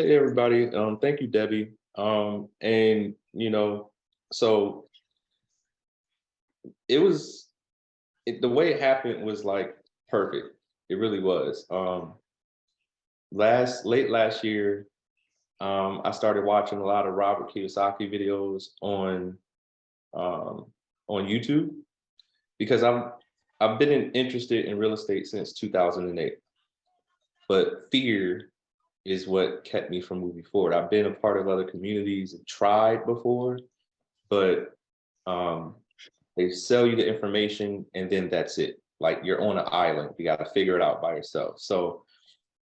Hey everybody, thank you, Debbie. And so it was the way it happened was like perfect. It really was. Late last year, I started watching a lot of Robert Kiyosaki videos um, on YouTube because I've been interested in real estate since 2008, but fear is what kept me from moving forward. I've been a part of other communities and tried before, but um, they sell you the information and then that's it. Like you're on an island, you got to figure it out by yourself. So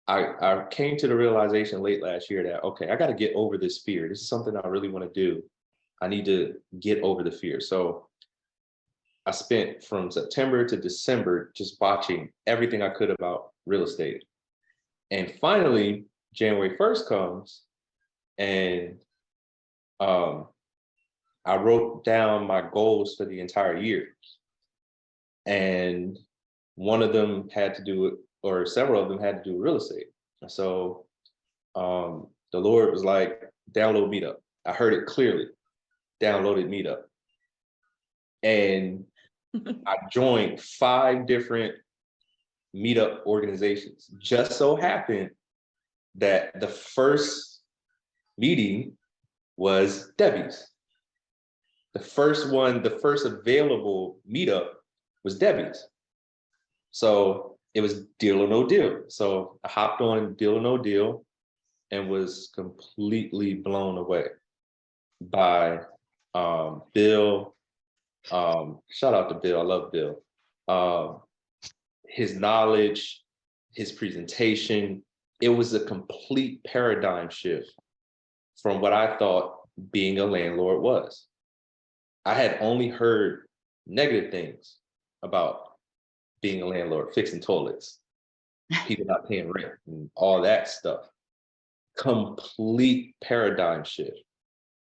I came to the realization late last year that, okay, I got to get over this fear. This is something I really want to do. I need to get over the fear. So I spent from September to December just watching everything I could about real estate. And finally, January 1st comes and um, I wrote down my goals for the entire year. And one of them had to do it, or several of them had to do with real estate. So the Lord was like, download Meetup. I heard it clearly, downloaded Meetup. And I joined 5 different Meetup organizations. Just so happened that the first meeting was Debbie's. The first one, the first available Meetup was Debbie's. So it was Deal or No Deal. So I hopped on Deal or No Deal and was completely blown away by Bill. Shout out to Bill. I love Bill. His knowledge, his presentation. It was a complete paradigm shift from what I thought being a landlord was. I had only heard negative things about being a landlord, fixing toilets, people not paying rent, and all that stuff. Complete paradigm shift.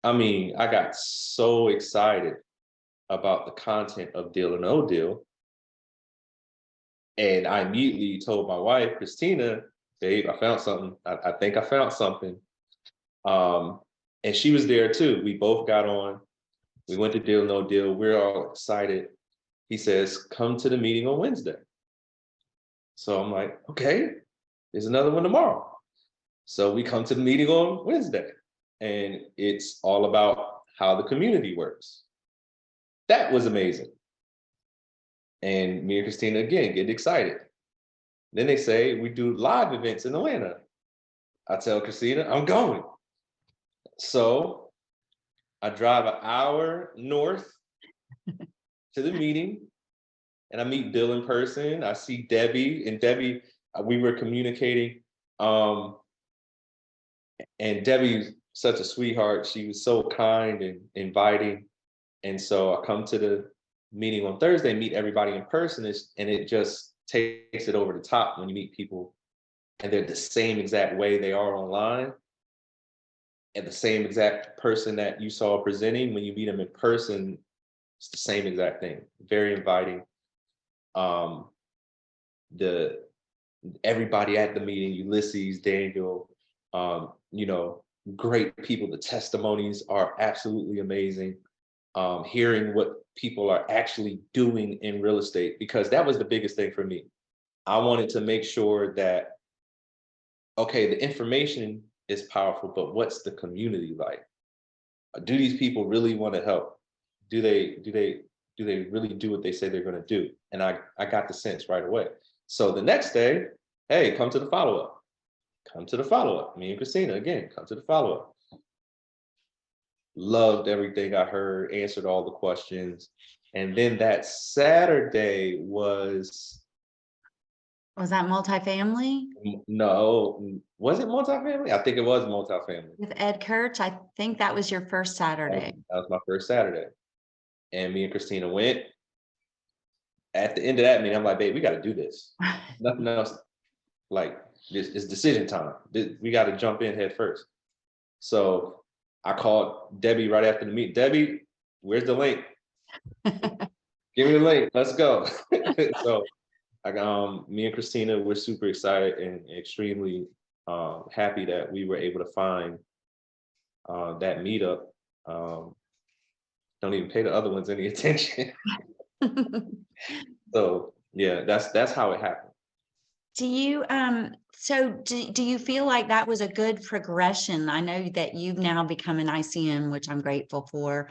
I mean, I got so excited about the content of Deal or No Deal. And I immediately told my wife, Christina, babe, I found something. I think I found something. And she was there too. We both got on. We went to Deal or No Deal. We're all excited. He says, come to the meeting on Wednesday. So I'm like, okay, there's another one tomorrow. So we come to the meeting on Wednesday, and it's all about how the community works. That was amazing. And me and Christina, again, get excited. Then they say we do live events in Atlanta. I tell Christina, I'm going. So I drive an hour north to the meeting, and I meet Bill in person. I see Debbie, and Debbie, we were communicating. And Debbie's such a sweetheart. She was so kind and inviting. And so I come to the meeting on Thursday, meet everybody in person, and it just takes it over the top when you meet people and they're the same exact way they are online, and the same exact person that you saw presenting. When you meet them in person, it's the same exact thing. Very inviting. The everybody at the meeting, Ulysses, Daniel, great people. The testimonies are absolutely amazing. Hearing what people are actually doing in real estate, because that was the biggest thing for me. I wanted to make sure that, okay, the information is powerful, but what's the community like? Do these people really want to help? Do they really do what they say they're going to do? And I got the sense right away. So the next day, hey, come to the follow-up. Come to the follow-up. Me and Christina, again, come to the follow-up. Loved everything I heard, answered all the questions. And then that Saturday was that multifamily? No, was it multifamily? I think it was multifamily. With Ed Kurtz? I think that was your first Saturday. That was my first Saturday. And me and Christina went. At the end of that meeting, I'm like, babe, we got to do this. Nothing else. Like, it's decision time. We got to jump in head first. So I called Debbie right after the meeting. Debbie, where's the link? Give me the link. Let's go. So me and Christina, we're super excited and extremely happy that we were able to find that meetup. Don't even pay the other ones any attention. So yeah, that's how it happened. Do you, so do you feel like that was a good progression? I know that you've now become an ICM, which I'm grateful for.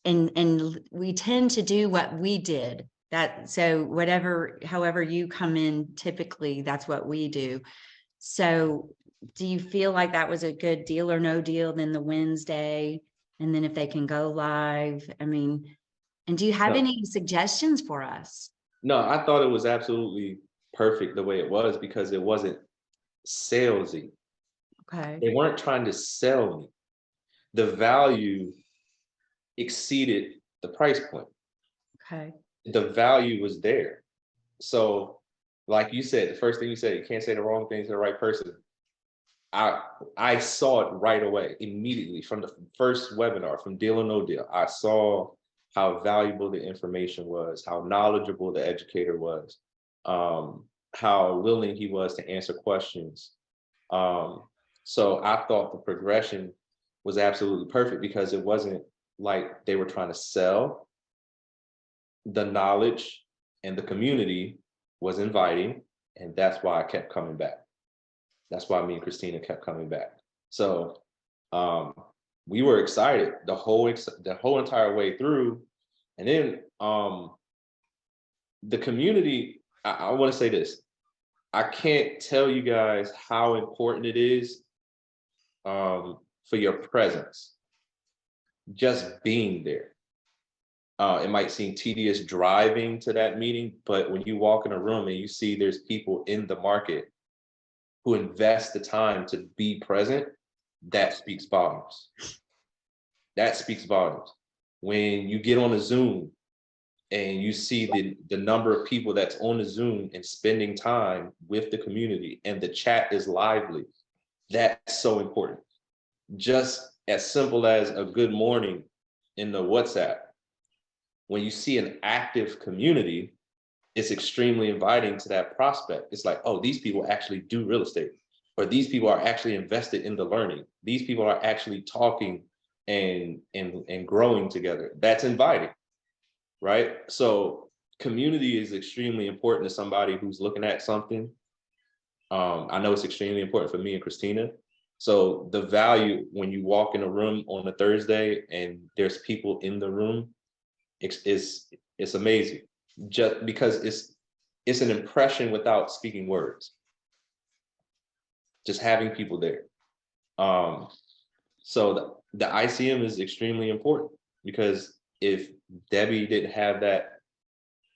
And we tend to do what we did. That, so whatever, however you come in, typically that's what we do. So do you feel like that was a good deal or no deal then the Wednesday? And then if they can go live, I mean, and do you have No, any suggestions for us? no, I thought it was absolutely perfect the way it was because it wasn't salesy. Okay, They weren't trying to sell me. The value exceeded the price point. okay, The value was there. So, like you said, the first thing you said, you can't say the wrong thing to the right person. I I saw it right away, immediately from the first webinar, from Deal or No Deal. I saw how valuable the information was, how knowledgeable the educator was, how willing he was to answer questions. Um, so I thought the progression was absolutely perfect because it wasn't like they were trying to sell. The knowledge and the community was inviting, and that's why I kept coming back. That's why me and Christina kept coming back. So um, we were excited the whole entire way through, and then the community. I want to say this. I can't tell you guys how important it is for your presence, just being there. It might seem tedious driving to that meeting, but when you walk in a room and you see there's people in the market who invest the time to be present, that speaks volumes. That speaks volumes. When you get on a Zoom and you see the number of people that's on the Zoom and spending time with the community and the chat is lively, that's so important. Just as simple as a good morning in the WhatsApp. When you see an active community, it's extremely inviting to that prospect. It's like, oh, these people actually do real estate, or these people are actually invested in the learning. These people are actually talking and growing together. That's inviting, right? So community is extremely important to somebody who's looking at something. I know it's extremely important for me and Christina. So the value when you walk in a room on a Thursday and there's people in the room, it's amazing. Just because it's an impression without speaking words. Just having people there. Um, so the ICM is extremely important because if Debbie didn't have that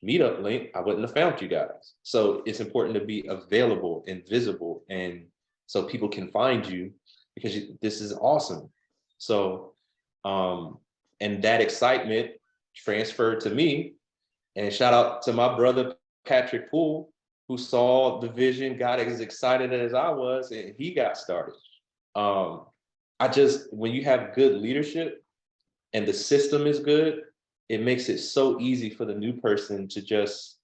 meetup link, I wouldn't have found you guys. So it's important to be available and visible, and so people can find you because this is awesome. So, and that excitement transferred to me. And shout out to my brother Patrick Poole, who saw the vision, got as excited as I was, and he got started. Um, when you have good leadership and the system is good, it makes it so easy for the new person to just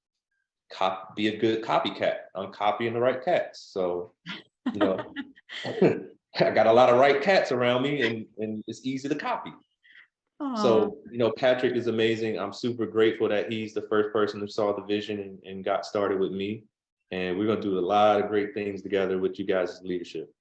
be a good copycat. I'm copying the right cats. So, you know, I got a lot of right cats around me and it's easy to copy. So, Patrick is amazing. I'm super grateful that he's the first person who saw the vision and got started with me. And we're going to do a lot of great things together with you guys' leadership.